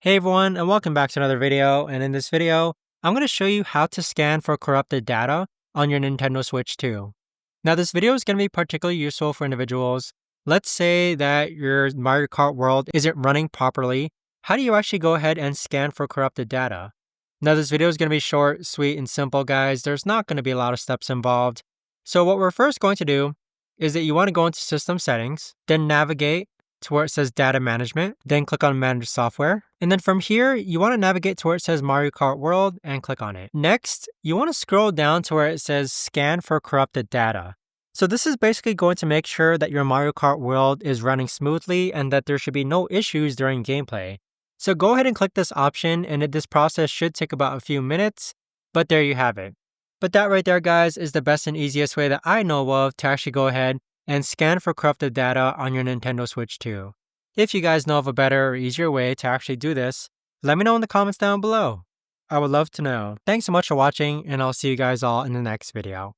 Hey everyone, and welcome back to another video. And in this video, I'm going to show you how to scan for corrupted data on your Nintendo Switch 2. Now, this video is going to be particularly useful for individuals. Let's say that your Mario Kart world isn't running properly. How do you actually go ahead and scan for corrupted data? Now, this video is going to be short, sweet, and simple, guys. There's not going to be a lot of steps involved. So what we're first going to do is that you want to go into System Settings, then navigate to where it says Data Management, then click on Manage Software. And then from here, you want to navigate to where it says Mario Kart World and click on it. Next, you want to scroll down to where it says Scan for Corrupted Data. So this is basically going to make sure that your Mario Kart World is running smoothly and that there should be no issues during gameplay. So go ahead and click this option, and this process should take about a few minutes, but there you have it. But that right there, guys, is the best and easiest way that I know of to actually go ahead and scan for corrupted data on your Nintendo Switch 2. If you guys know of a better or easier way to actually do this, let me know in the comments down below. I would love to know. Thanks so much for watching, and I'll see you guys all in the next video.